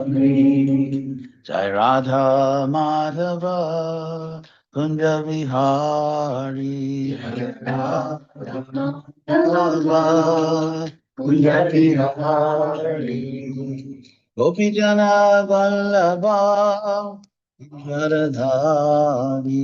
Jai Radha Madhava Kunja Vihari. Jai Radha Madhava Kunja Vihari. Gopi Jana Vallabha Radhari.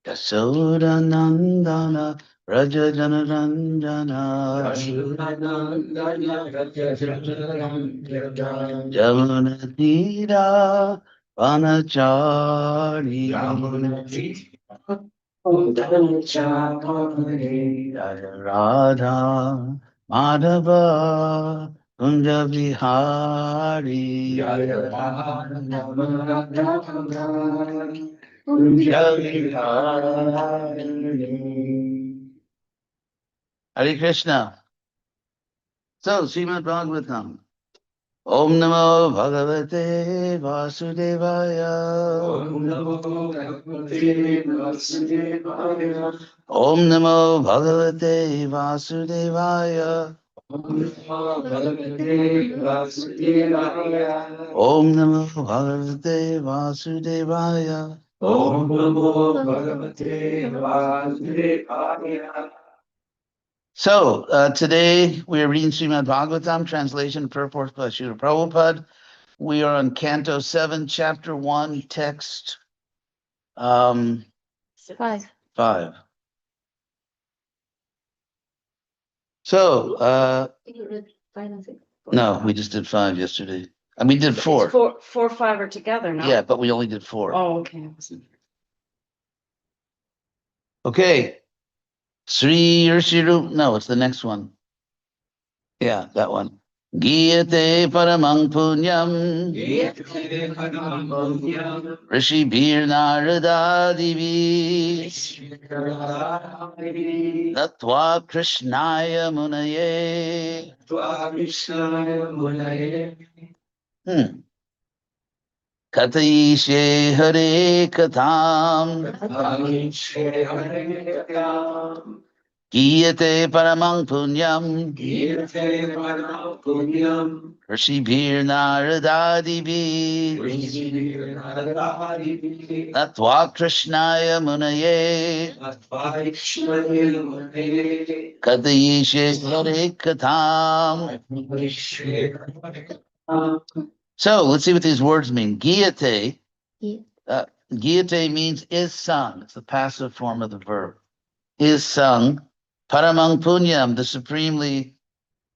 Yasoda Nandana Raja Janaranjana Jamuna Tira Vanachari Jaya Radha Madhava Kunja Vihari Hare Krishna. So, Srimad Bhagavatam. Om Namo Bhagavate Vasudevaya. Om Namo Bhagavate Vasudevaya. Om Namo Bhagavate Vasudevaya. Om Namo Bhagavate Vasudevaya. Om Namo Bhagavate Vasudevaya. So, today we are reading Srimad Bhagavatam, translation and purport by Srila Prabhupada. We are on Canto 7, Chapter 1, Text 5. So, no, we just did 5 yesterday. And we did 4. It's 4, 5 are together, no? Yeah, but we only did 4. Oh, okay. Okay. Sri Shiru, no, it's the next one. Yeah, that one. Giyate paramang punyam Rishi Bir Narada Divi Natva Krishnaya Munaye Katayishe Hare Katham Giyate paramang punyam Rishi Bir Narada Divi Natva Krishnaya Munaye Katayishe Hare Katham. So let's see what these words mean. Giyate. Giyate means is sung. It's the passive form of the verb. Is sung. Paramang punyam, the supremely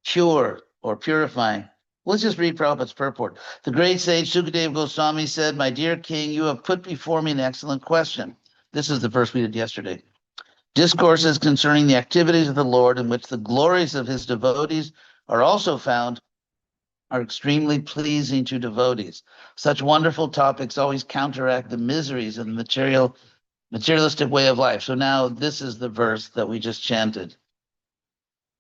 pure or purifying. Let's just read Prabhupada's purport. The great sage H.D.Goswami said, "My dear king, you have put before me an excellent question." This is the verse we did yesterday. Discourses concerning the activities of the Lord, in which the glories of his devotees are also found, are extremely pleasing to devotees. Such wonderful topics always counteract the miseries of the materialistic way of life. So now this is the verse that we just chanted.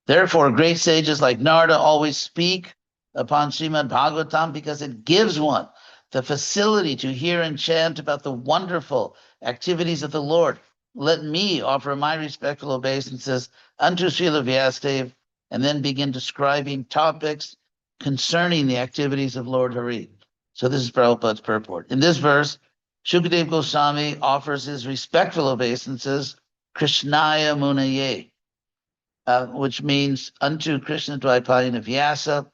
Therefore, great sages like Narada always speak upon Srimad Bhagavatam because it gives one the facility to hear and chant about the wonderful activities of the Lord. Let me offer my respectful obeisances unto Srila Vyasadeva and then begin describing topics concerning the activities of Lord Hari. So this is Prabhupada's purport. In this verse, Shukadeva Goswami offers his respectful obeisances, Krishnaya Munaye, which means unto Krishna Dvaipayana Vyasa.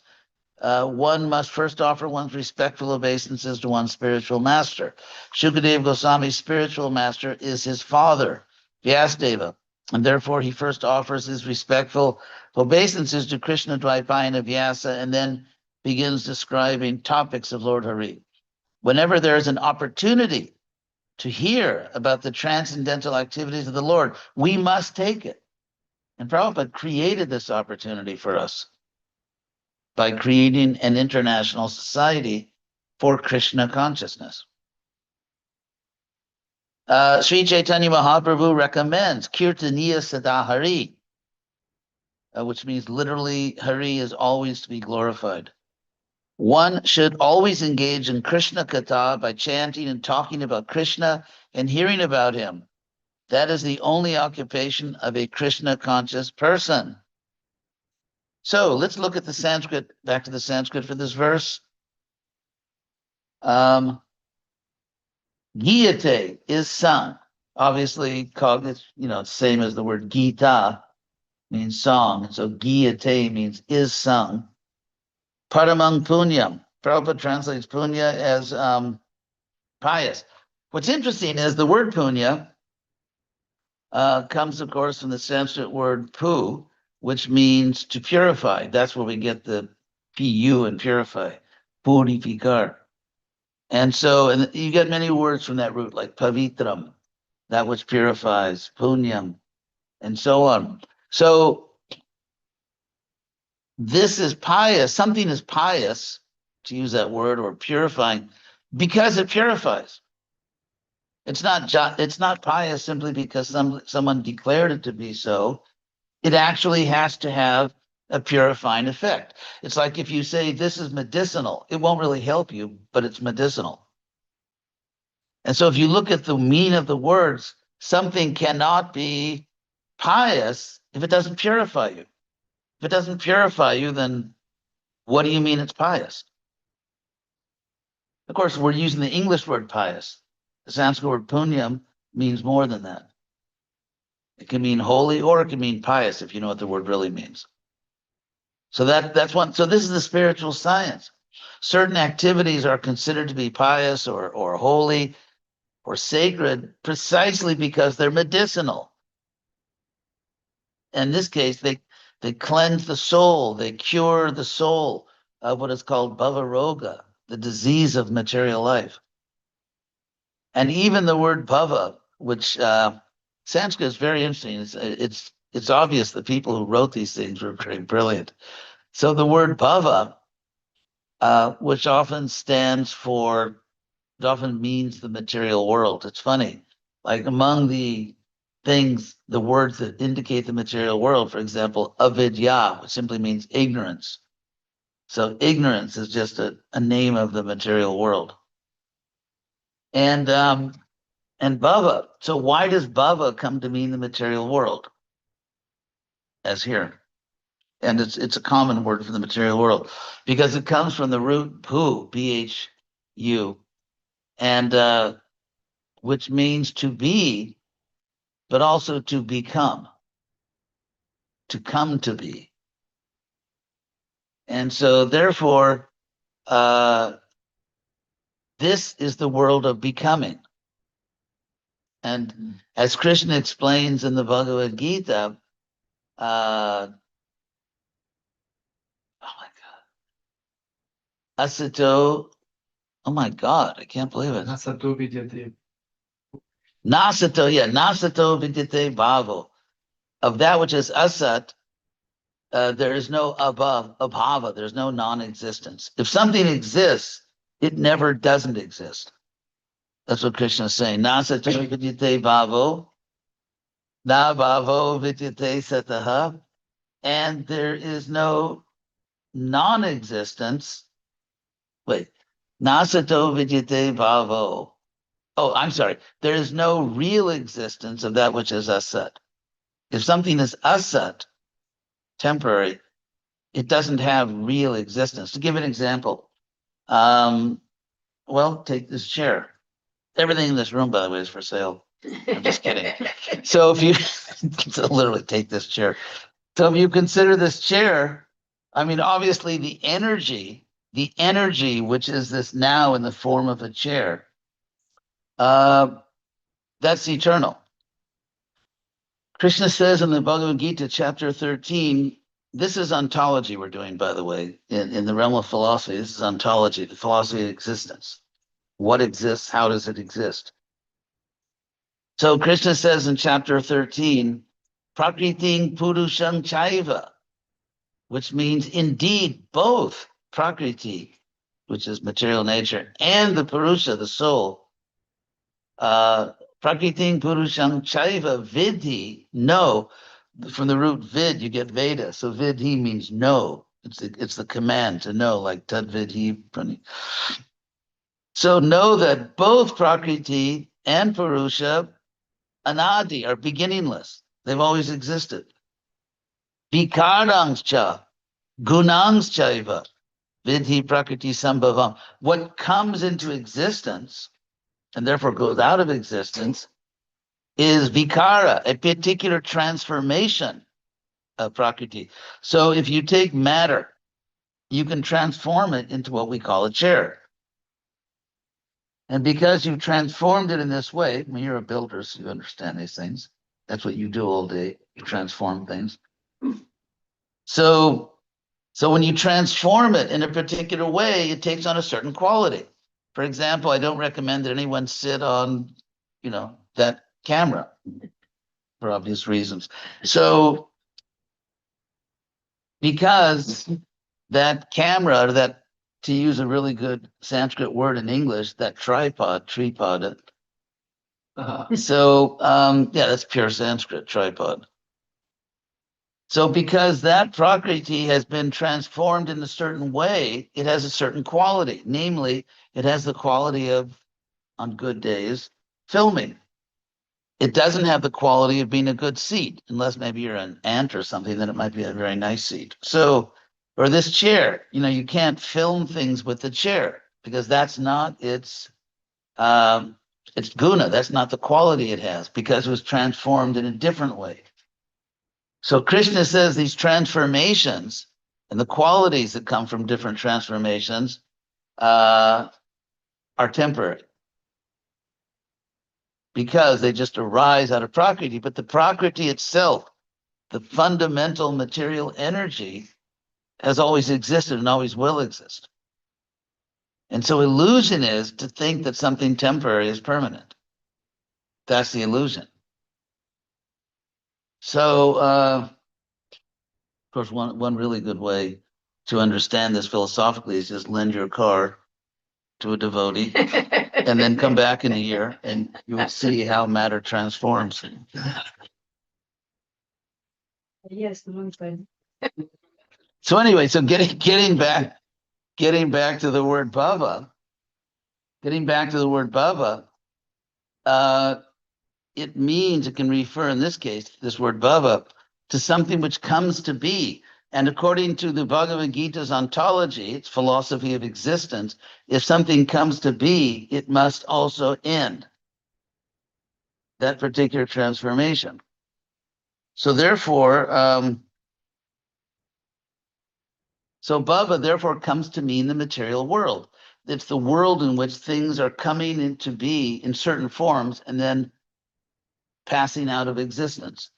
One must first offer one's respectful obeisances to one's spiritual master. Shukadeva Goswami's spiritual master is his father, Vyasadeva, and therefore he first offers his respectful obeisances to Krishna Dvaipayana Vyasa and then begins describing topics of Lord Hari. Whenever there is an opportunity to hear about the transcendental activities of the Lord, we must take it. And Prabhupada created this opportunity for us by creating an international society for Krishna consciousness. Sri Chaitanya Mahaprabhu recommends Kirtaniya Sada Hari, which means literally Hari is always to be glorified. One should always engage in Krishna Katha by chanting and talking about Krishna and hearing about him. That is the only occupation of a Krishna conscious person. So let's look at the Sanskrit, back to the Sanskrit for this verse. Giyate is sung. Obviously, called it's same as the word Gita means song. And so Giyate means is sung. Paramang Punyam. Prabhupada translates punya as pious. What's interesting is the word punya comes, of course, from the Sanskrit word pu, which means to purify. That's where we get the pu and purify, purificar. And so and you get many words from that root, like pavitram, that which purifies, punyam, and so on. So this is pious. Something is pious, to use that word, or purifying, because it purifies. It's not pious simply because someone declared it to be so. It actually has to have a purifying effect. It's like if you say this is medicinal, it won't really help you, but it's medicinal. And so if you look at the meaning of the words, something cannot be pious if it doesn't purify you. If it doesn't purify you, then what do you mean it's pious? Of course, we're using the English word pious. The Sanskrit word punyam means more than that. It can mean holy or it can mean pious if you know what the word really means. So that's one. So this is the spiritual science. Certain activities are considered to be pious or holy or sacred precisely because they're medicinal. In this case, they cleanse the soul, they cure the soul of what is called bhavaroga, the disease of material life. And even the word bhava, which Sanskrit is very interesting. It's obvious the people who wrote these things were very brilliant. So the word bhava, which often means the material world. It's funny, like among the things, the words that indicate the material world, for example, avidya, which simply means ignorance. So ignorance is just a name of the material world. And bhava. So why does bhava come to mean the material world? As here. And it's a common word for the material world because it comes from the root bhu, bhu, and which means to be, but also to become, to come to be. And so therefore, this is the world of becoming. And as Krishna explains in the Bhagavad Gita, oh my God, asato, oh my God, I can't believe it. Nasato vidyate. Nasato, yeah, nasato vidyate bhavo. Of that which is asat, there is no abhava, there's no non-existence. If something exists, it never doesn't exist. That's what Krishna is saying. Nasato vidyate bhavo, na bhavo vidyate sataha, and there is no non-existence. Wait, nasato vidyate bhavo. Oh, I'm sorry. There is no real existence of that which is asat. If something is asat, temporary, it doesn't have real existence. To give an example, well, take this chair. Everything in this room, by the way, is for sale. I'm just kidding. So if you so literally take this chair. So if you consider this chair, I mean, obviously the energy, which is this now in the form of a chair, that's eternal. Krishna says in the Bhagavad Gita, chapter 13, this is ontology we're doing, by the way, in the realm of philosophy. This is ontology, the philosophy of existence. What exists? How does it exist? So Krishna says in chapter 13, Prakriting Purusham Chaiva, which means indeed both Prakriti, which is material nature, and the Purusha, the soul. Prakriting Purusham Chaiva Vidhi, know. From the root vid, you get Veda. So vidhi means know. It's the command to know, like tad vidhi prani. So know that both Prakriti and Purusha, anadi, are beginningless. They've always existed. Vikarans cha, gunans chaiva, vidhi prakriti sambhavam. What comes into existence and therefore goes out of existence is vikara, a particular transformation of prakriti. So if you take matter, you can transform it into what we call a chair. And because you've transformed it in this way, I mean, you're a builder, so you understand these things. That's what you do all day. You transform things. So when you transform it in a particular way, it takes on a certain quality. For example, I don't recommend that anyone sit on, that camera for obvious reasons. So because that camera, or that, to use a really good Sanskrit word in English, that tripod. So that's pure Sanskrit, tripod. So because that Prakriti has been transformed in a certain way, it has a certain quality. Namely, it has the quality of, on good days, filming. It doesn't have the quality of being a good seat, unless maybe you're an ant or something, then it might be a very nice seat. So, or this chair, you can't film things with the chair because that's not its guna. That's not the quality it has because it was transformed in a different way. So Krishna says these transformations and the qualities that come from different transformations are temporary because they just arise out of Prakriti. But the Prakriti itself, the fundamental material energy, has always existed and always will exist. And so illusion is to think that something temporary is permanent. That's the illusion. So, of course, one really good way to understand this philosophically is just lend your car to a devotee and then come back in a year and you will see how matter transforms. Yes, So anyway, so getting back to the word bhava, it means, it can refer in this case, this word bhava, to something which comes to be. And according to the Bhagavad Gita's ontology, its philosophy of existence, if something comes to be, it must also end that particular transformation. So therefore, bhava therefore comes to mean the material world. It's the world in which things are coming into be in certain forms and then passing out of existence.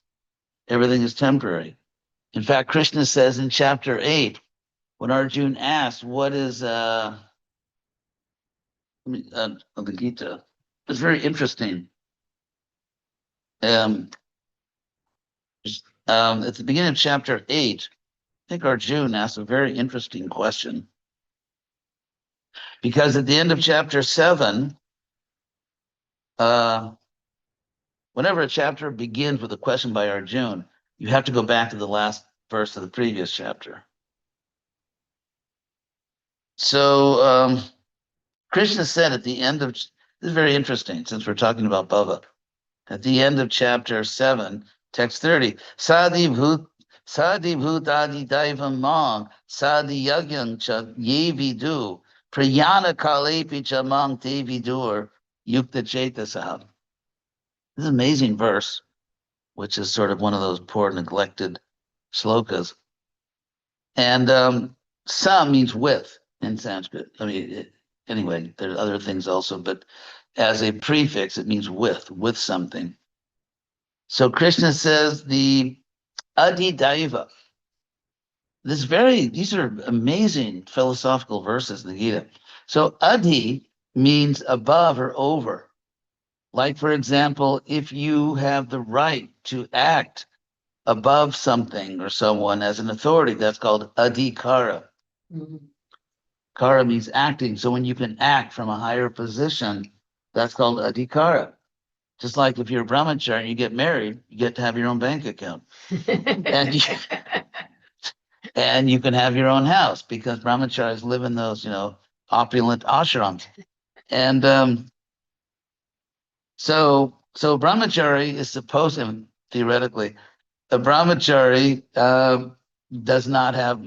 Everything is temporary. In fact, Krishna says in chapter 8, when Arjuna asked, what is of the Gita, it's very interesting. At the beginning of chapter 8, I think Arjuna asked a very interesting question. Because at the end of chapter 7, whenever a chapter begins with a question by Arjuna, you have to go back to the last verse of the previous chapter. So Krishna said at the end of, this is very interesting since we're talking about bhava. At the end of chapter 7, text 30, Sadi Sadi bhutadi daivam mang, sadi yagyang cha yevidu, prayana kalepi cha mang tevidur, yukta chetasah. This is an amazing verse, which is sort of one of those poor neglected slokas. And sa means with in Sanskrit. I mean, anyway, there are other things also, but as a prefix, it means with something. So Krishna says the Adidaiva. These are amazing philosophical verses in the Gita. So Adi means above or over. Like, for example, if you have the right to act above something or someone as an authority, that's called adhikara. Mhm. Kara means acting. So when you can act from a higher position, that's called adhikara. Just like if you're a brahmachari and you get married, you get to have your own bank account. And you, and you can have your own house because brahmacharis live in those, opulent ashrams. And so brahmachari is supposed to, theoretically, a brahmachari does not have,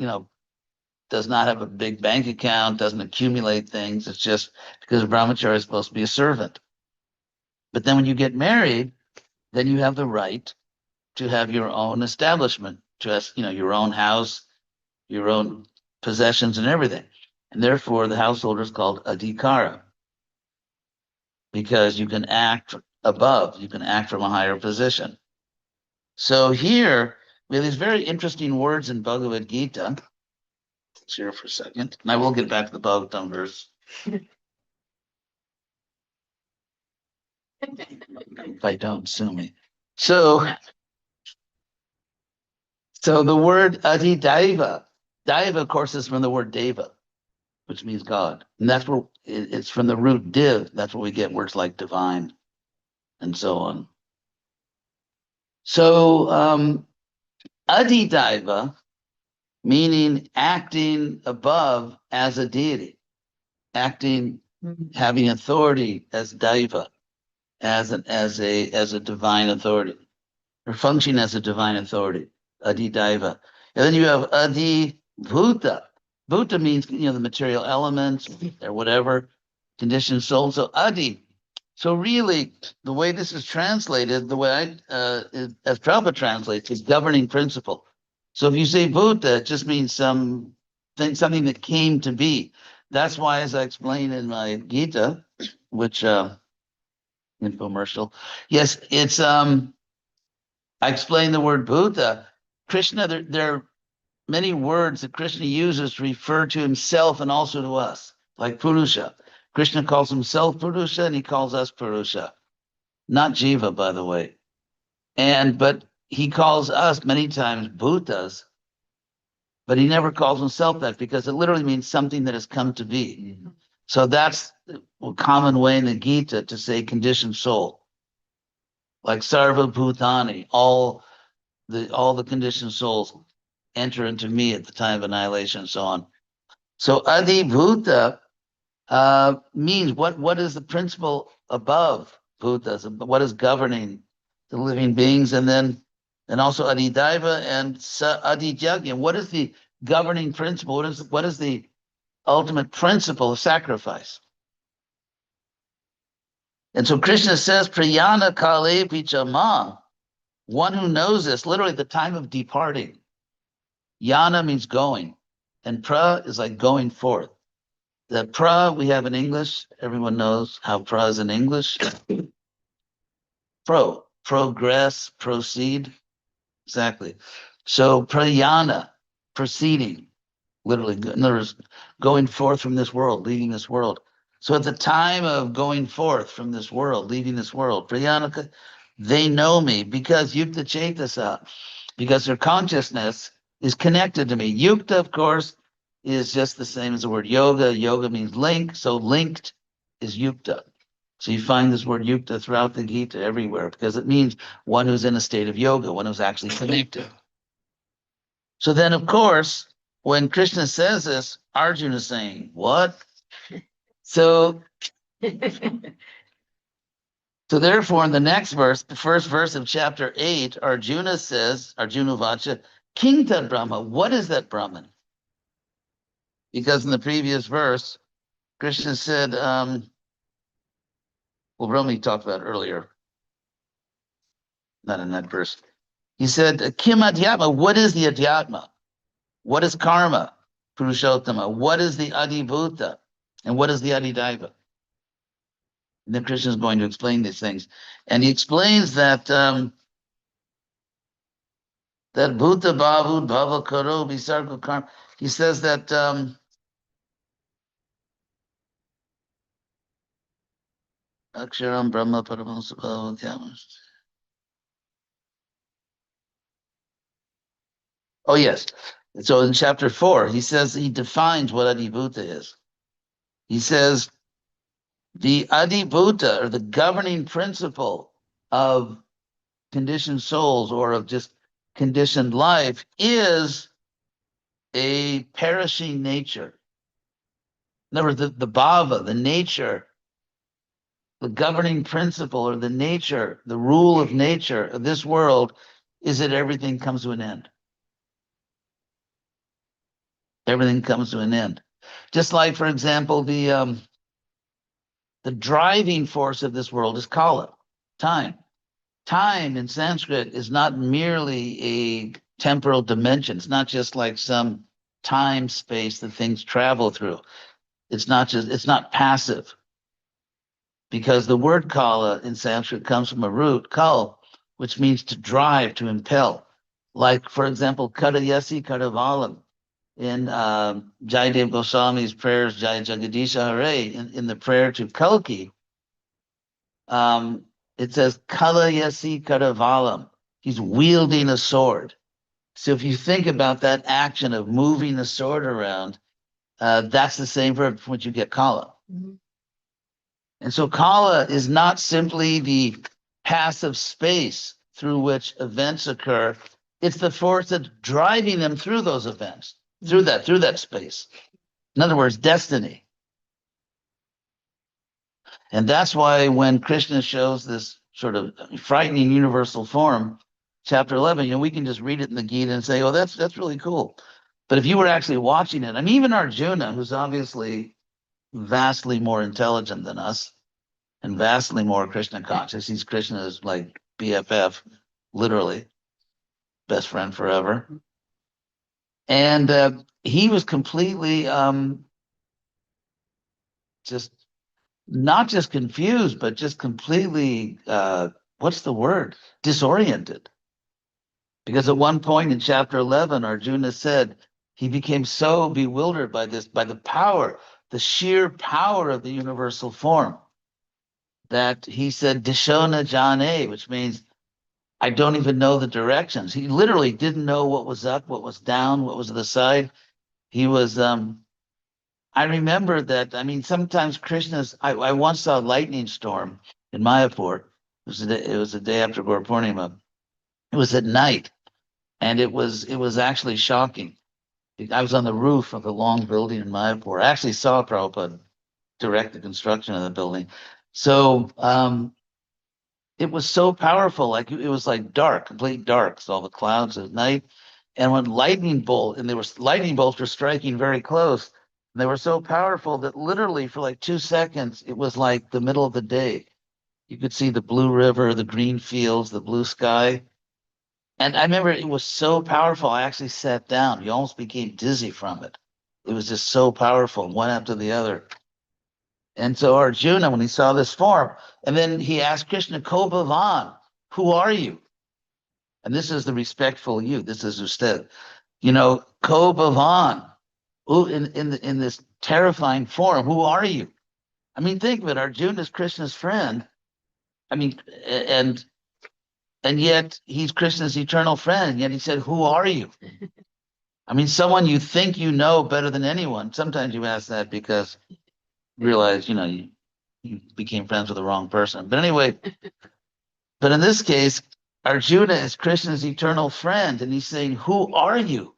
does not have a big bank account, doesn't accumulate things. It's just because a brahmachari is supposed to be a servant. But then when you get married, then you have the right to have your own establishment, to have, your own house, your own possessions and everything. And therefore the householder is called adhikara because you can act above, you can act from a higher position. So here we have these very interesting words in Bhagavad Gita. Let's hear for a second. And I will get back to the Bhagavatam verse. If I don't, sue me. So the word adhidaiva, daiva, of course, is from the word deva, which means God. And that's where it's from the root div. That's where we get words like divine and so on. So adhidaiva, meaning acting above as a deity, acting, having authority as daiva, as a divine authority, or functioning as a divine authority, adhidaiva. And then you have adhibhuta. Bhuta means, the material elements or whatever, conditioned soul. So adi. So really, the way this is translated, the way as Prabhupada translates, is governing principle. So if you say Bhuta, it just means something that came to be. That's why, as I explained in my Gita, which infomercial, yes, it's I explained the word Bhuta. Krishna, there are many words that Krishna uses to refer to himself and also to us, like Purusha. Krishna calls himself Purusha and he calls us Purusha. Not Jiva, by the way. But he calls us many times Bhutas, but he never calls himself that because it literally means something that has come to be. So that's a common way in the Gita to say conditioned soul. Like Sarva Bhutani, all the conditioned souls enter into me at the time of annihilation and so on. So Adhibhuta means what is the principle above Bhutas, what is governing the living beings, and also Adidaiva and Adijagya. What is the governing principle? What is the ultimate principle of sacrifice? And so Krishna says, Priyana Kale Pichama, one who knows this, literally the time of departing. Yana means going, and pra is like going forth. The pra we have in English, everyone knows how pra is in English. Progress, proceed. Exactly. So prayana, proceeding, literally, in other words, going forth from this world, leaving this world. So at the time of going forth from this world, leaving this world, prayanaka, they know me because yukta chetasa, because their consciousness is connected to me. Yukta, of course, is just the same as the word yoga. Yoga means link, so linked is yukta. So you find this word yukta throughout the Gita everywhere because it means one who's in a state of yoga, one who's actually connected. So then, of course, when Krishna says this, Arjuna is saying, what? So therefore, in the next verse, the first verse of chapter 8, Arjuna says, Arjuna Vacha, King Tad Brahma, what is that Brahman? Because in the previous verse, Krishna said, well, Rami talked about earlier, not in that verse. He said, Kim Adhyatma, what is the Adhyatma? What is karma? Purushottama. What is the Adibhuta? And what is the Adidaiva? And then Krishna is going to explain these things. And he explains that that Bhuta Bhavu Bhava Karo Visarga Karma. He says that Aksharam Brahma Paramam Subhava. Oh, yes. So in chapter 4, he says he defines what Adibhuta is. He says the Adibhuta, or the governing principle of conditioned souls or of just conditioned life, is a perishing nature. In other words, the bhava, the nature, the governing principle or the nature, the rule of nature of this world is that everything comes to an end. Everything comes to an end. Just like, for example, the driving force of this world is kala, time. Time in Sanskrit is not merely a temporal dimension. It's not just like some time space that things travel through. It's not passive, because the word kala in Sanskrit comes from a root, kal, which means to drive, to impel. Like, for example, Kadayasi Kadavalam in Jayadev Goswami's prayers, Jaya Jagadisha Hare, in the prayer to Kalki, it says Kalayasi Kadavalam. He's wielding a sword. So if you think about that action of moving the sword around, that's the same verb from which you get kala. Mm-hmm. And so kala is not simply the passive space through which events occur. It's the force that's driving them through those events, through that space. In other words, destiny. And that's why when Krishna shows this sort of frightening universal form, chapter 11, we can just read it in the Gita and say, oh, that's really cool. But if you were actually watching it, I mean, even Arjuna, who's obviously vastly more intelligent than us and vastly more Krishna conscious, he's Krishna's like BFF, literally, best friend forever. And he was completely just not just confused, but just completely, what's the word? Disoriented. Because at one point in chapter 11, Arjuna said he became so bewildered by the power, the sheer power of the universal form, that he said, Dishona Jane, which means I don't even know the directions. He literally didn't know what was up, what was down, what was to the side. He was, I remember that, I mean, sometimes I once saw a lightning storm in Mayapur. It was the day after Gaur Purnima. It was at night, and it was actually shocking. I was on the roof of a long building in Mayapur. I actually saw Prabhupada direct the construction of the building. So it was so powerful, like it was like dark, complete dark, so all the clouds at night. And when lightning bolts were striking very close, and they were so powerful that literally for like 2 seconds, it was like the middle of the day. You could see the blue river, the green fields, the blue sky. And I remember it was so powerful, I actually sat down. You almost became dizzy from it. It was just so powerful, one after the other. And so Arjuna, when he saw this form, and then he asked Krishna, Ko Bhavan, who are you? And this is the respectful you. This is usted. Ko Bhavan, in this terrifying form, who are you? I mean, think of it. Arjuna is Krishna's friend. I mean, and yet he's Krishna's eternal friend. And yet he said, who are you? I mean, someone you think you know better than anyone. Sometimes you ask that because you realize, you became friends with the wrong person. But anyway, but in this case, Arjuna is Krishna's eternal friend, and he's saying, who are you?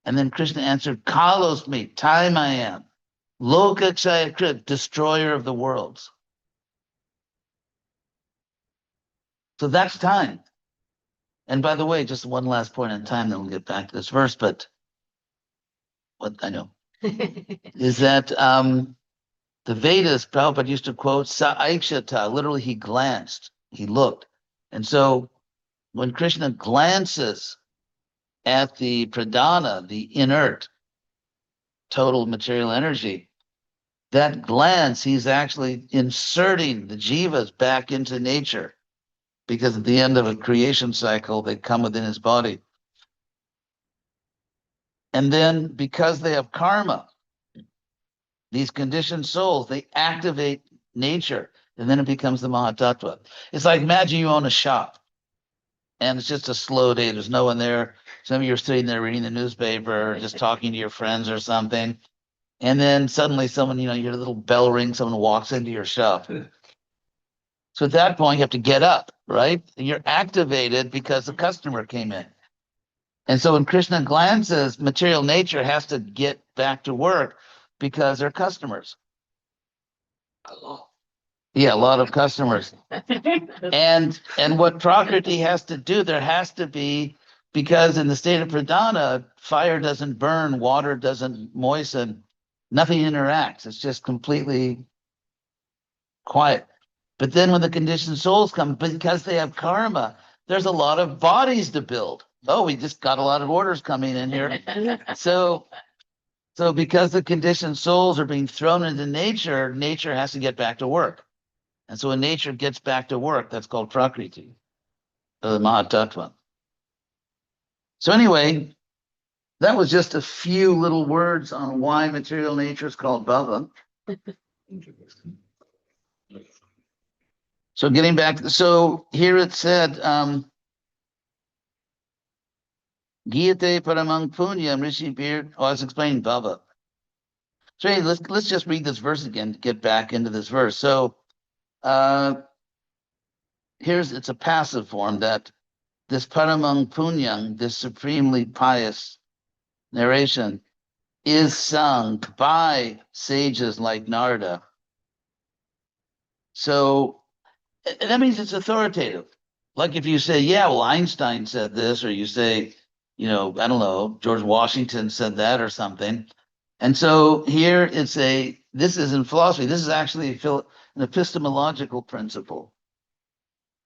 And then Krishna answered, Kalos me, time I am. Lokakshaya, destroyer of the worlds. So that's time. And by the way, just one last point in time, then we'll get back to this verse, but what I know is that the Vedas, Prabhupada used to quote Sa Aikshata, literally he glanced, he looked. And so when Krishna glances at the pradhana, the inert, total material energy, that glance, he's actually inserting the jivas back into nature, because at the end of a creation cycle, they come within his body. And then because they have karma, these conditioned souls, they activate nature, and then it becomes the Mahatattva. It's like, imagine you own a shop and it's just a slow day. There's no one there. Some of you are sitting there reading the newspaper, or just talking to your friends or something. And then suddenly someone, you hear a little bell ring, someone walks into your shop. So at that point, you have to get up, right? You're activated because the customer came in. And so when Krishna glances, material nature has to get back to work because they're customers. Yeah, a lot of customers. And what Prakriti has to do, there has to be, because in the state of pradhana, fire doesn't burn, water doesn't moisten, nothing interacts. It's just completely quiet. But then when the conditioned souls come, because they have karma, there's a lot of bodies to build. Oh, we just got a lot of orders coming in here. So because the conditioned souls are being thrown into nature, nature has to get back to work. And so when nature gets back to work, that's called Prakriti, the Mahatattva. So anyway, that was just a few little words on why material nature is called Bhava. So getting back, so here it said, Giyate paramang punyam rishi bir. Oh, I was explaining Bhava. So hey, let's just read this verse again to get back into this verse. So it's a passive form, that this paramang punyam, this supremely pious narration, is sung by sages like Narada. So that means it's authoritative. Like if you say, yeah, well, Einstein said this, or you say, I don't know, George Washington said that or something. And so here this is in philosophy, this is actually an epistemological principle.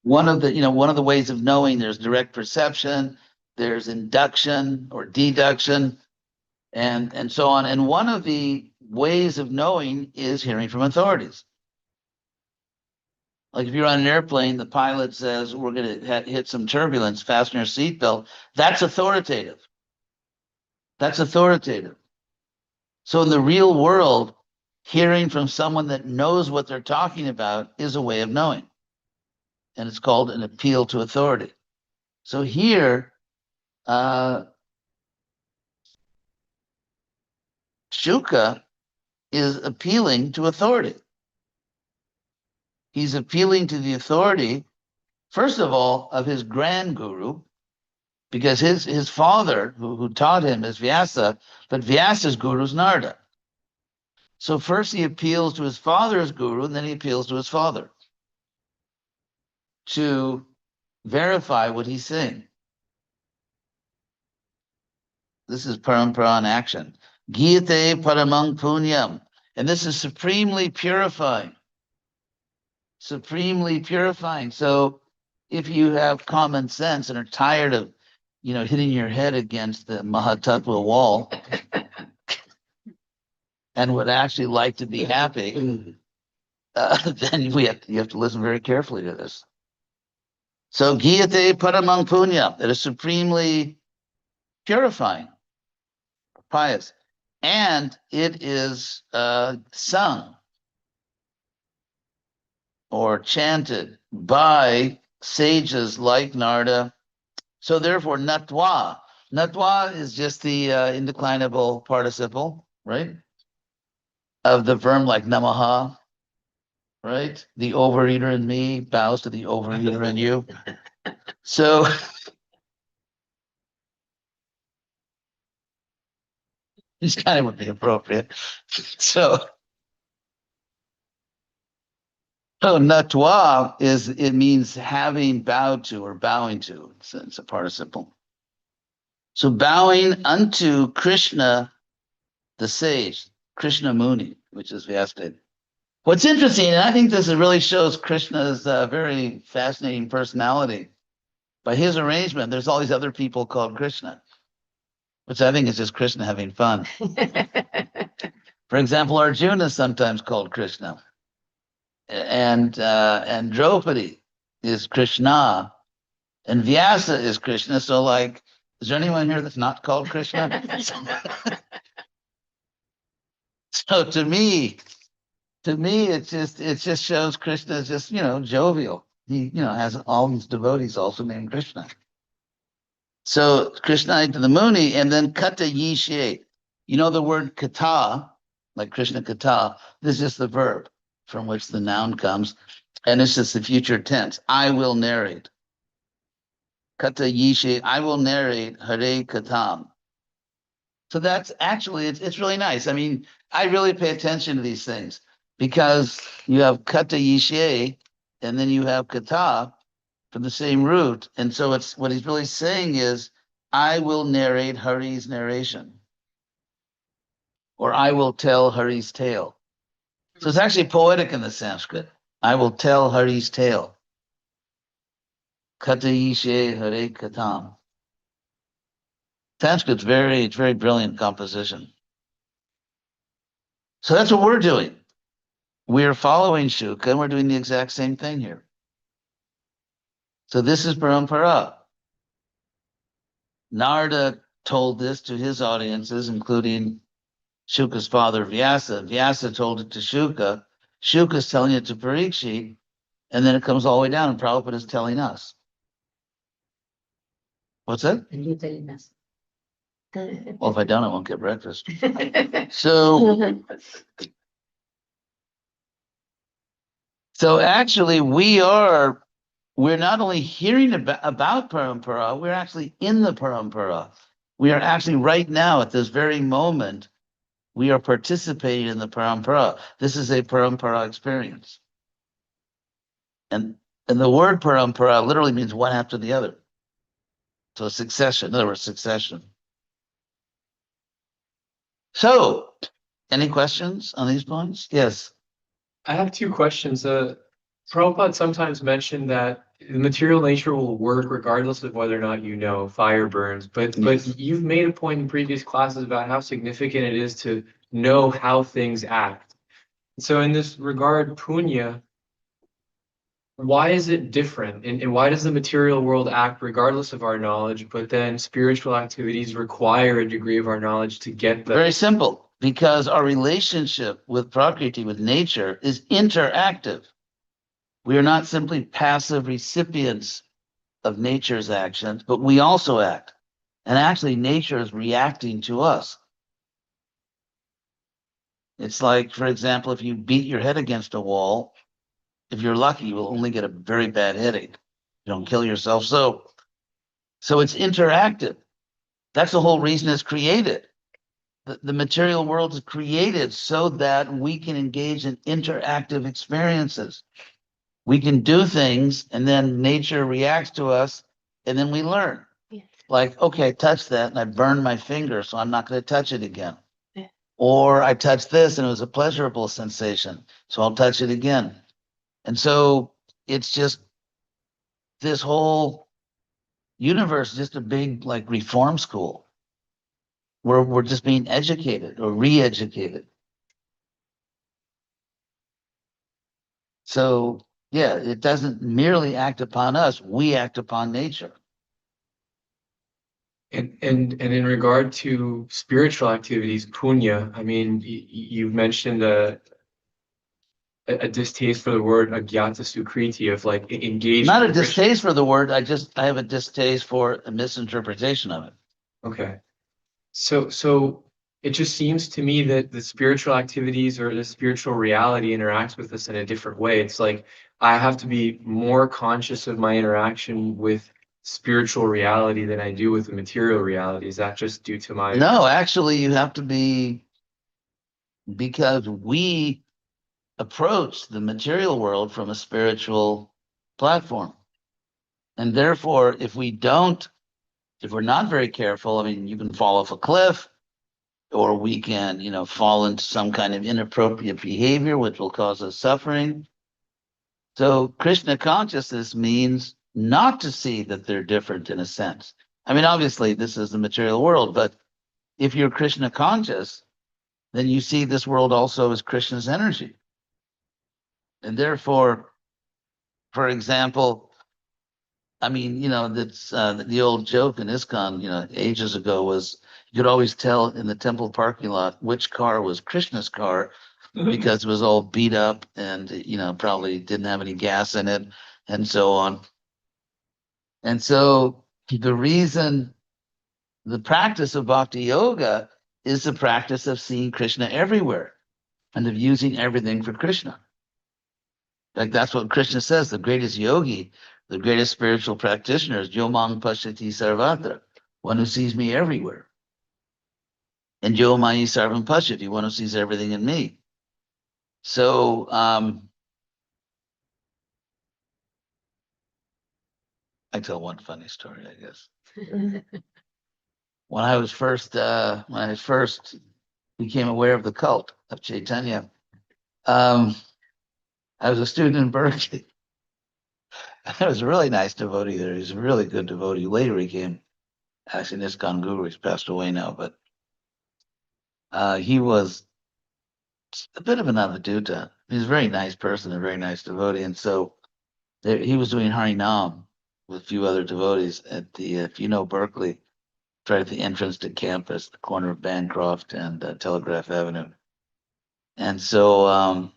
One of the ways of knowing, there's direct perception, there's induction or deduction, and so on. And one of the ways of knowing is hearing from authorities. Like if you're on an airplane, the pilot says, we're going to hit some turbulence, fasten your seatbelt. That's authoritative. That's authoritative. So in the real world, hearing from someone that knows what they're talking about is a way of knowing. And it's called an appeal to authority. So here, Shuka is appealing to authority. He's appealing to the authority, first of all, of his grand guru, because his father, who taught him, is Vyasa, but Vyasa's guru is Narada. So first he appeals to his father's guru, and then he appeals to his father to verify what he's saying. This is parampara in action. Giyate paramang punyam. And this is supremely purifying. Supremely purifying. So if you have common sense and are tired of, hitting your head against the Mahatattva wall and would actually like to be happy, then you have to listen very carefully to this. So Giyate paramang punya, that is supremely purifying, pious, and it is sung or chanted by sages like Narada. So therefore, natwa. Natwa is just the indeclinable participle, right? Of the verb like namaha, right? The overeater in me bows to the overeater in you. So it's kind of would be appropriate. So So natwa it means having bowed to or bowing to. It's a participle. So bowing unto Krishna, the sage, Krishna Muni, which is Vyasdev. What's interesting, and I think this really shows Krishna's very fascinating personality. By his arrangement, there's all these other people called Krishna, which I think is just Krishna having fun. For example, Arjuna is sometimes called Krishna, and Draupadi is Krishna, and Vyasa is Krishna. So, like, is there anyone here that's not called Krishna? So to me, it just shows Krishna is just jovial. He has all these devotees also named Krishna. So Krishna to the Muni, and then Kata Yishe. You know the word kata, like Krishna kata. This is just the verb from which the noun comes, and it's just the future tense. I will narrate. Kata Yishe. I will narrate Hare Katam. So that's actually it's really nice. I mean, I really pay attention to these things because you have Kata Yishe, and then you have Kata from the same root. And so it's what he's really saying is, I will narrate Hari's narration, or I will tell Hari's tale. So it's actually poetic in the Sanskrit. I will tell Hari's tale. Kata Yishe Hare Katam. Sanskrit's it's very brilliant composition. So that's what we're doing. We're following Shuka, and we're doing the exact same thing here. So this is parampara. Narada told this to his audiences, including Shuka's father, Vyasa. Vyasa told it to Shuka. Shuka's telling it to Parikshit, and then it comes all the way down, and Prabhupada is telling us. What's that? And you telling us. Well, if I don't, I won't get breakfast. So actually, we're not only hearing about parampara, we're actually in the parampara. We are actually right now, at this very moment, we are participating in the parampara. This is a parampara experience. And the word parampara literally means one after the other. So succession, in other words, succession. So, any questions on these points? Yes. I have two questions. Prabhupada sometimes mentioned that the material nature will work regardless of whether or not you know fire burns. But you've made a point in previous classes about how significant it is to know how things act. So in this regard, punya, why is it different? And why does the material world act regardless of our knowledge, but then spiritual activities require a degree of our knowledge to get the... Very simple, because our relationship with Prakriti, with nature, is interactive. We are not simply passive recipients of nature's actions, but we also act. And actually, nature is reacting to us. It's like, for example, if you beat your head against a wall, if you're lucky, you will only get a very bad headache. You don't kill yourself. So it's interactive. That's the whole reason it's created. The material world is created so that we can engage in interactive experiences. We can do things, and then nature reacts to us, and then we learn. Yes. Like, okay, I touched that and I burned my finger, so I'm not going to touch it again. Yeah. Or I touched this and it was a pleasurable sensation, so I'll touch it again. And so it's just this whole universe is just a big like reform school where we're just being educated or re-educated. So yeah, it doesn't merely act upon us, we act upon nature. And in regard to spiritual activities, punya, I mean, you've mentioned a distaste for the word agyata sukriti of like engaging. Not a distaste for the word, I have a distaste for a misinterpretation of it. Okay. So it just seems to me that the spiritual activities or the spiritual reality interacts with us in a different way. It's like I have to be more conscious of my interaction with spiritual reality than I do with the material reality. Is that just due to my... No, actually, you have to be, because we approach the material world from a spiritual platform. And therefore, if we're not very careful, I mean, you can fall off a cliff, or we can, fall into some kind of inappropriate behavior, which will cause us suffering. So Krishna consciousness means not to see that they're different in a sense. I mean, obviously, this is the material world, but if you're Krishna conscious, then you see this world also as Krishna's energy. And therefore, for example, I mean, that's the old joke in ISKCON, ages ago was you could always tell in the temple parking lot which car was Krishna's car because it was all beat up and, probably didn't have any gas in it and so on. And so the practice of bhakti yoga is the practice of seeing Krishna everywhere and of using everything for Krishna. Like that's what Krishna says, the greatest yogi, the greatest spiritual practitioner is Yomang Pashyati Sarvatra, one who sees me everywhere. And Yomayi Sarvam Pashyati, one who sees everything in me. So I tell one funny story, I guess. When I first became aware of the cult of Chaitanya, I was a student in Berkeley. There was a really nice devotee there. He's a really good devotee. Later he came actually an ISKCON guru. He's passed away now, but he was a bit of an avaduta. He's a very nice person, a very nice devotee. And so he was doing Harinam with a few other devotees at if you know Berkeley, right at the entrance to campus, the corner of Bancroft and Telegraph Avenue. And so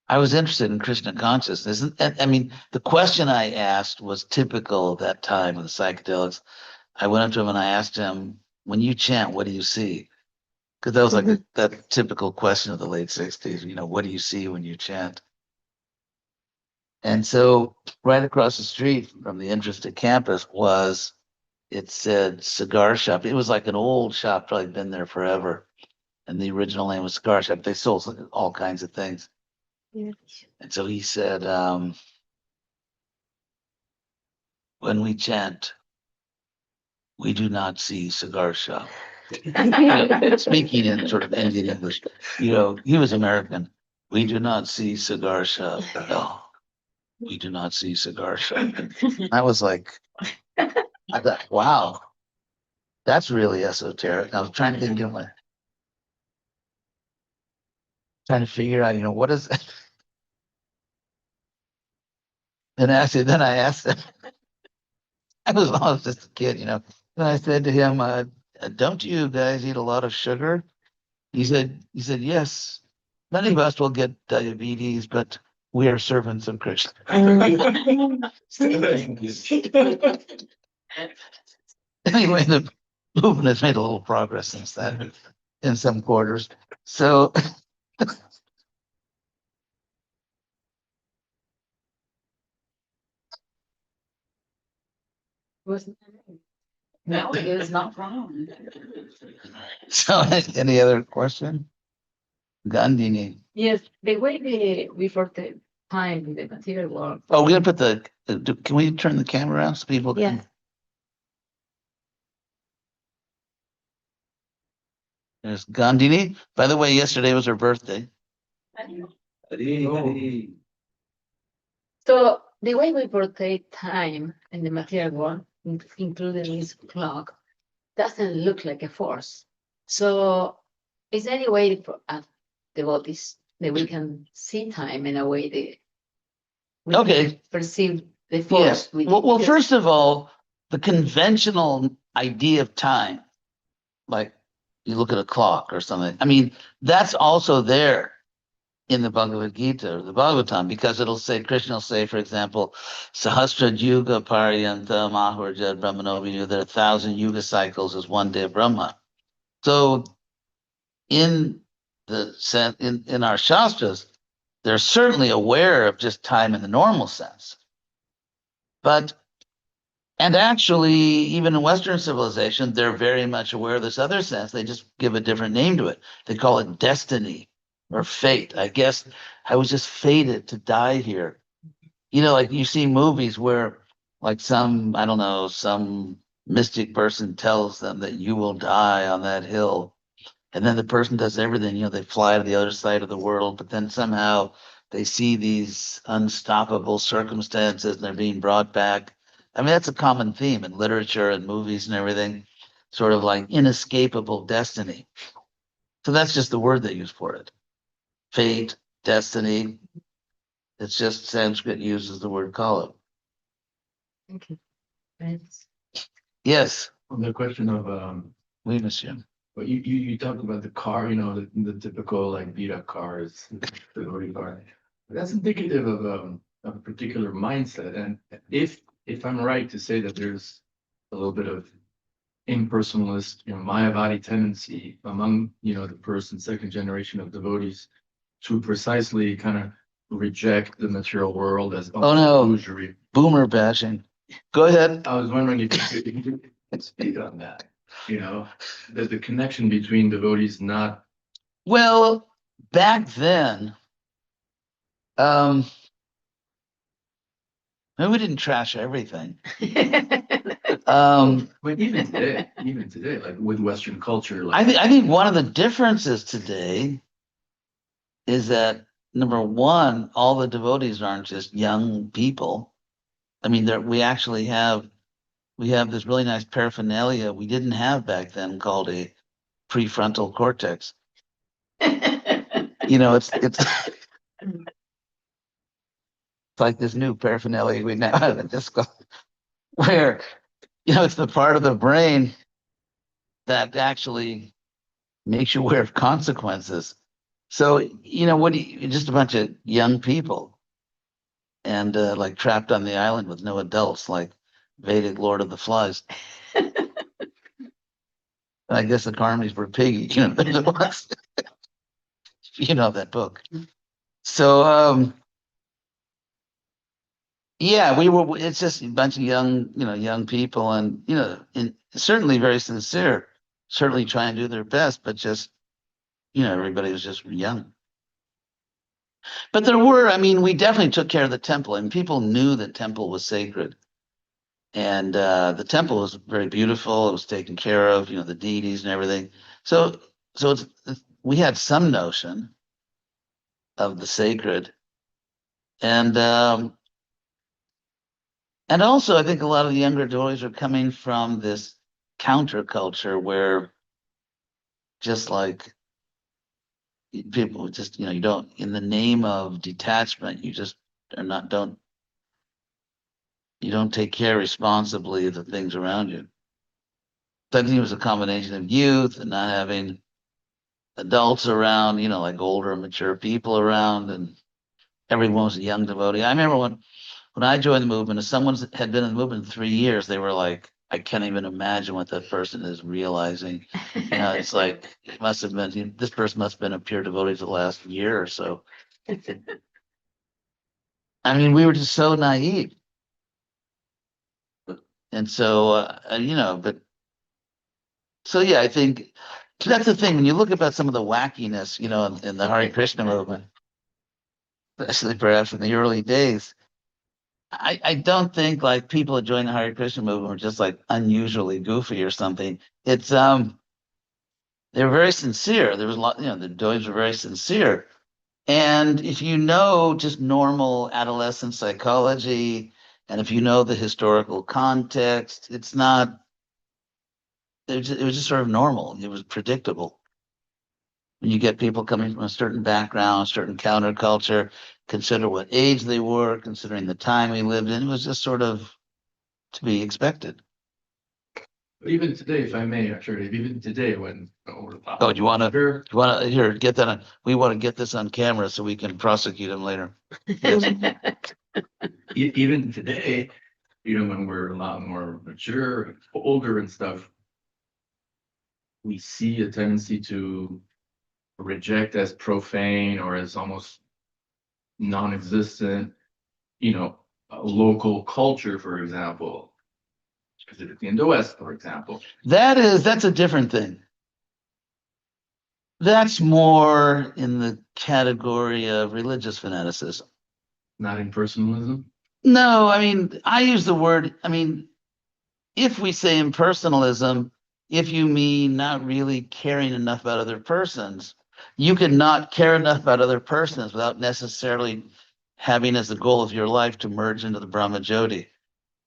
I was interested in Krishna consciousness. And I mean, the question I asked was typical of that time of the psychedelics. I went up to him and I asked him, when you chant, what do you see? Because that was like that typical question of the late 60s, what do you see when you chant? And so right across the street from the entrance to campus it said cigar shop. It was like an old shop, probably been there forever. And the original name was cigar shop. They sold all kinds of things. Yeah. And so he said, when we chant, we do not see cigar shop. Speaking in sort of Indian English, he was American. We do not see cigar shop. No, we do not see cigar shop. I was like, I thought, wow, that's really esoteric. I was trying to figure out, what is it? And actually, then I asked him, I was just a kid, and I said to him, don't you guys eat a lot of sugar? He said, yes, many of us will get diabetes, but we are servants of Krishna. Anyway, the movement has made a little progress since then in some quarters. So No, it is not wrong. So any other question? Gandhini. Yes, the way before the time in the material world. Oh, we're gonna put can we turn the camera around so people can? Yes. There's Gandhini. By the way, yesterday was her birthday. So the way we portray time in the material world, including this clock, doesn't look like a force. So is there any way for devotees that we can see time in a way that we can perceive the force? Yes. Well, first of all, the conventional idea of time, like you look at a clock or something, I mean, that's also there in the Bhagavad Gita or the Bhagavatam, because Krishna will say, for example, Sahasra Yuga Paryanta Mahurja Brahmanoviyu, there are 1,000 yuga cycles as one day of Brahma. So in our Shastras, they're certainly aware of just time in the normal sense. And actually, even in Western civilization, they're very much aware of this other sense. They just give a different name to it. They call it destiny. or fate. I guess I was just fated to die here. You know, like you see movies where like I don't know, some mystic person tells them that you will die on that hill. And then the person does everything, you know, they fly to the other side of the world, but then somehow they see these unstoppable circumstances and they're being brought back. I mean, that's a common theme in literature and movies and everything, sort of like inescapable destiny. So that's just the word they use for it. Fate, destiny. It's just Sanskrit uses the word kala. Okay. Thanks. Yes, On the question of we miss you. but you talked about the car, you know, the typical like beat up cars, the Audi car. That's indicative of a particular mindset. And if I'm right to say that there's a little bit of impersonalist, you know, Mayavadi tendency among, you know, the first and second generation of devotees to precisely kind of reject the material world as Oh, no. illusory. Boomer bashing. Go ahead. I was wondering if you could speak on that, you know, the connection between devotees not. Well, back then, maybe we didn't trash everything. But even today, like with Western culture, I like think one of the differences today is that number one, all the devotees aren't just young people. I mean, we actually have this really nice paraphernalia we didn't have back then called a prefrontal cortex. You know, it's like this new paraphernalia we now have in this where, you know, it's the part of the brain that actually makes you aware of consequences. So, you know, just a bunch of young people and like trapped on the island with no adults, like Vedic Lord of the Flies. I guess the Karmis were piggy, you know, you know that book. So, yeah, it's just a bunch of young people and, you know, certainly very sincere, certainly trying to do their best, but just, you know, everybody was just young. But I mean, we definitely took care of the temple and people knew the temple was sacred. And the temple was very beautiful. It was taken care of, you know, the deities and everything. So we had some notion of the sacred. And also, I think a lot of the younger devotees are coming from this counterculture where just like people just, you know, you don't, in the name of detachment, you just you don't take care responsibly of the things around you. So I think it was a combination of youth and not having adults around, you know, like older, mature people around, and everyone was a young devotee. I remember when I joined the movement, if someone had been in the movement 3 years, they were like, I can't even imagine what that person is realizing. You know, it's like, it must have been, this person must have been a pure devotee for the last year or so. I mean, we were just so naive. And so, you know, so yeah, I think that's the thing. When you look about some of the wackiness, you know, in the Hare Krishna movement, especially perhaps in the early days, I don't think like people that joined the Hare Krishna movement were just like unusually goofy or something. It's they were very sincere. There was a lot, you know, the devotees were very sincere. And if you know just normal adolescent psychology, and if you know the historical context, it's not. It was just sort of normal. It was predictable. When you get people coming from a certain background, a certain counterculture, consider what age they were, considering the time we lived in, it was just sort of to be expected. But even today, if I may, actually, even today, when Oh, do you want to? Sure. You want to here get that on? We want to get this on camera so we can prosecute him later. Yes. Even today, you know, when we're a lot more mature, older and stuff, we see a tendency to reject as profane or as almost non-existent, you know, a local culture, for example, specifically in the West, for example. That's a different thing. That's more in the category of religious fanaticism. Not impersonalism? No, I mean, I use the word, I mean, if we say impersonalism, if you mean not really caring enough about other persons, you can not care enough about other persons without necessarily having as the goal of your life to merge into the Brahma Jyoti.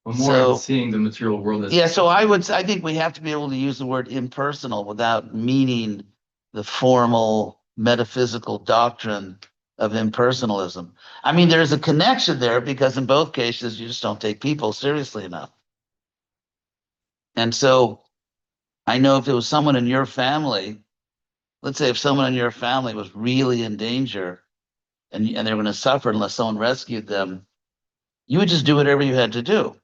Or more So- seeing the material world as Yeah, so I think we have to be able to use the word impersonal without meaning the formal metaphysical doctrine of impersonalism. I mean, there's a connection there because in both cases, you just don't take people seriously enough. And so I know if it was someone in your family, let's say if someone in your family was really in danger and they were going to suffer unless someone rescued them, you would just do whatever you had to do.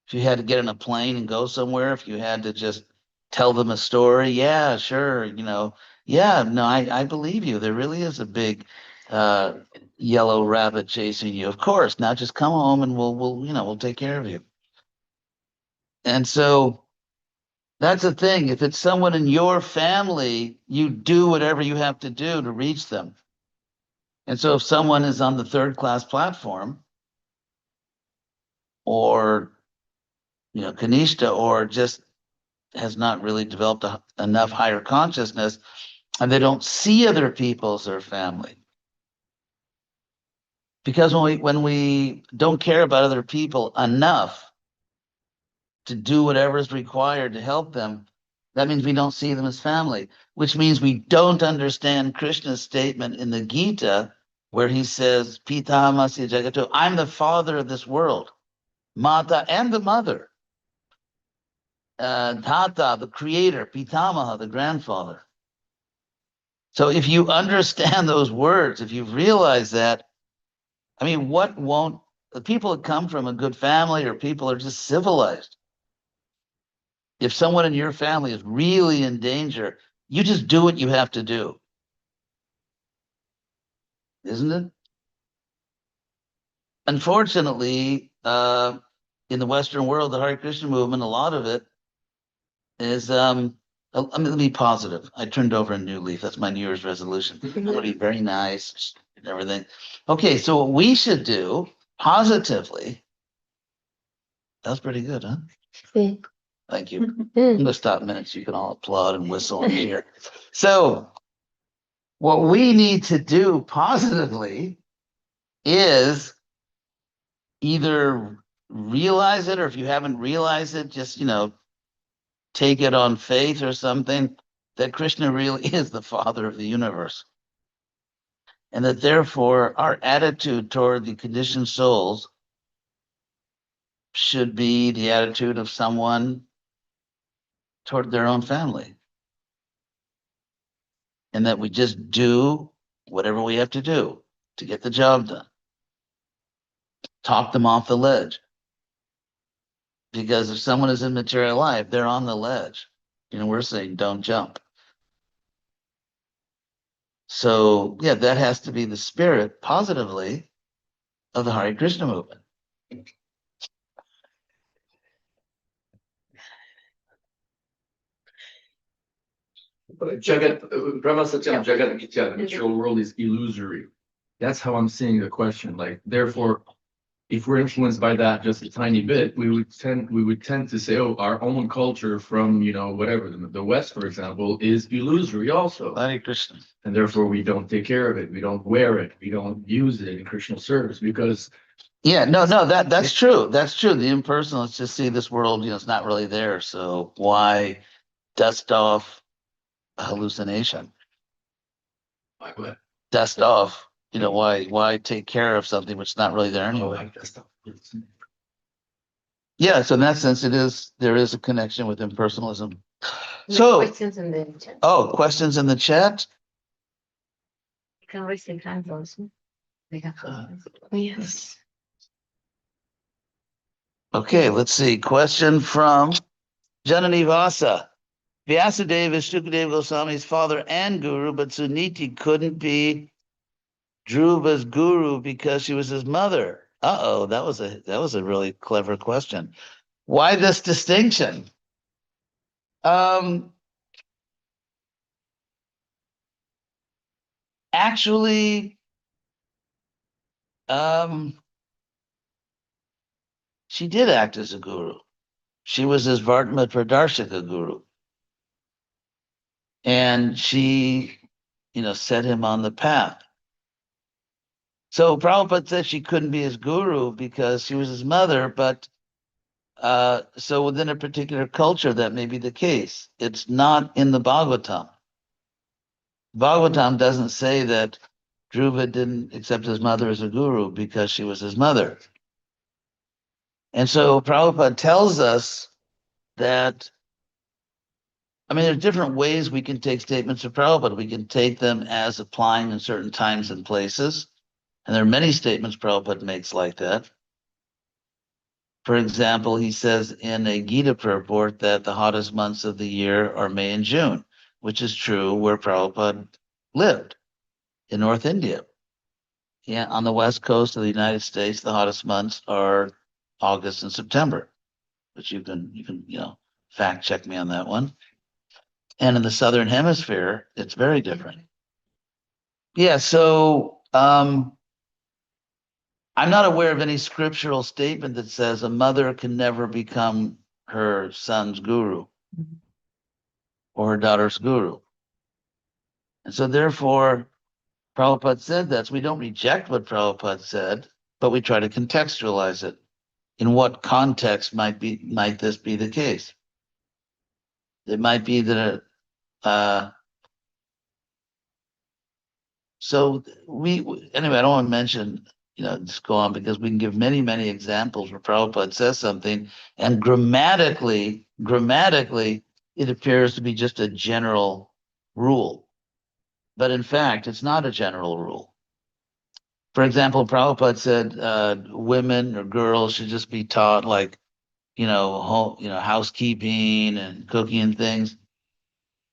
If you had to get in a plane and go somewhere, if you had to just tell them a story, yeah, sure, yeah, no, I believe you. There really is a big yellow rabbit chasing you. Of course, now just come home and we'll take care of you. And so that's the thing. If it's someone in your family, you do whatever you have to do to reach them. And so if someone is on the third class platform or, Kanishta, or just has not really developed enough higher consciousness and they don't see other people as their family. Because when we don't care about other people enough to do whatever is required to help them, that means we don't see them as family, which means we don't understand Krishna's statement in the Gita where he says, Pitamasya Jagato, I'm the father of this world, Mata and the mother, Tata, the creator, Pitamaha, the grandfather. So if you understand those words, if you realize that, I mean, the people that come from a good family or people are just civilized. If someone in your family is really in danger, you just do what you have to do. Isn't it? Unfortunately, in the Western world, the Hare Krishna movement, a lot of it is, let me be positive. I turned over a new leaf. That's my New Year's resolution. I'm going to be very nice and everything. Okay, so what we should do positively, that's pretty good, huh? Sí. Thank you. I'm going to stop a minute so you can all applaud and whistle and cheer. So what we need to do positively is either realize it, or if you haven't realized it, just, take it on faith or something, that Krishna really is the father of the universe. And that therefore our attitude toward the conditioned souls should be the attitude of someone toward their own family. And that we just do whatever we have to do to get the job done. Talk them off the ledge. Because if someone is in material life, they're on the ledge. We're saying don't jump. So, yeah, that has to be the spirit, positively, of the Hare Krishna movement. Brahma Satyam Jagat Mithya, the material world is illusory. That's how I'm seeing the question. Like, therefore, if we're influenced by that just a tiny bit, we would tend to say, oh, our own culture from, whatever, the West, for example, is illusory also. Hare Krishna. And therefore we don't take care of it. We don't wear it. We don't use it in Krishna service because. Yeah, no, that's true. That's true. The impersonalists just see this world, it's not really there. So why dust off a hallucination? Like what? Dust off, why take care of something which is not really there anyway? Like that stuff. Yeah, so in that sense, there is a connection with impersonalism. No So, questions in the chat. questions in the chat? You can raise your hand also. They have questions. Yes. Okay, let's see. Question from Janani Vasa. Vyasadeva is Shukadeva Goswami's father and guru, but Suniti couldn't be Dhruva's guru because she was his mother. Uh-oh, that was a really clever question. Why this distinction? Actually, she did act as a guru. She was his Vartma Pradarshika guru. And she, set him on the path. So Prabhupada said she couldn't be his guru because she was his mother, but so within a particular culture, that may be the case. It's not in the Bhagavatam. Bhagavatam doesn't say that Dhruva didn't accept his mother as a guru because she was his mother. And so Prabhupada tells us that, there are different ways we can take statements of Prabhupada. We can take them as applying in certain times and places. And there are many statements Prabhupada makes like that. For example, he says in a Gita purport that the hottest months of the year are May and June, which is true where Prabhupada lived in North India. Yeah, on the west coast of the United States, the hottest months are August and September, which you can fact check me on that one. And in the southern hemisphere, it's very different. Yeah, so I'm not aware of any scriptural statement that says a mother can never become her son's guru or her daughter's guru. And so therefore, Prabhupada said that. So we don't reject what Prabhupada said, but we try to contextualize it. In what context might this be the case? It might be that so anyway, I don't want to mention, just go on because we can give many, many examples where Prabhupada says something and grammatically, it appears to be just a general rule. But in fact, it's not a general rule. For example, Prabhupada said women or girls should just be taught like, housekeeping and cooking and things.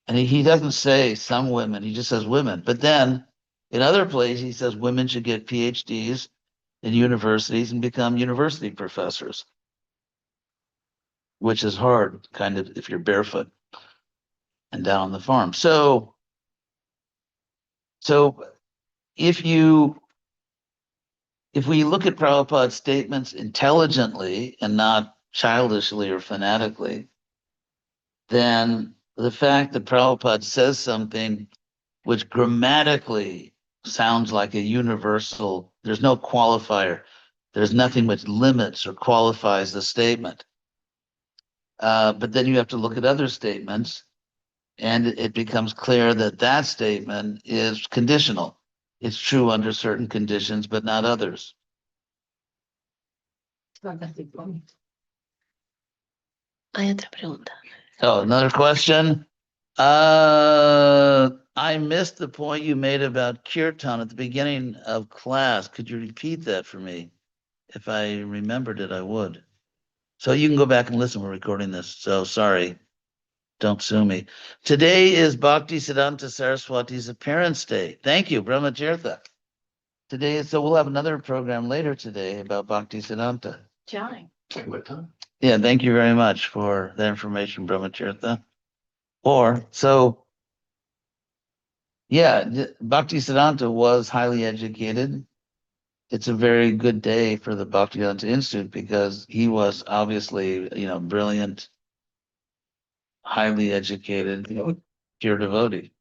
And he doesn't say some women, he just says women. But then in other places, he says women should get PhDs in universities and become university professors, which is hard, kind of, if you're barefoot and down on the farm. So if we look at Prabhupada's statements intelligently and not childishly or fanatically, then the fact that Prabhupada says something which grammatically sounds like a universal, there's no qualifier, there's nothing which limits or qualifies the statement. But then you have to look at other statements, and it becomes clear that that statement is conditional. It's true under certain conditions, but not others. Fantastic point. Hay otra pregunta. Oh, another question. I missed the point you made about kirtan at the beginning of class. Could you repeat that for me? If I remembered it, I would. So you can go back and listen. We're recording this. So sorry. Don't sue me. Today is Bhakti Siddhanta Saraswati's appearance day. Thank you, Brahmatirtha. So we'll have another program later today about Bhakti Siddhanta. Chime. What time? Yeah, thank you very much for that information, Brahmatirtha. Bhakti Siddhanta was highly educated. It's a very good day for the Bhaktivedanta Institute because he was obviously, brilliant, highly educated, pure devotee.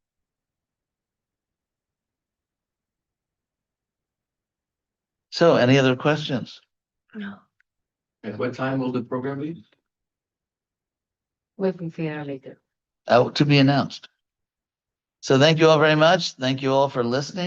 So, any other questions? No. At what time will the program be? We'll be figure out later. To be announced. So thank you all very much. Thank you all for listening.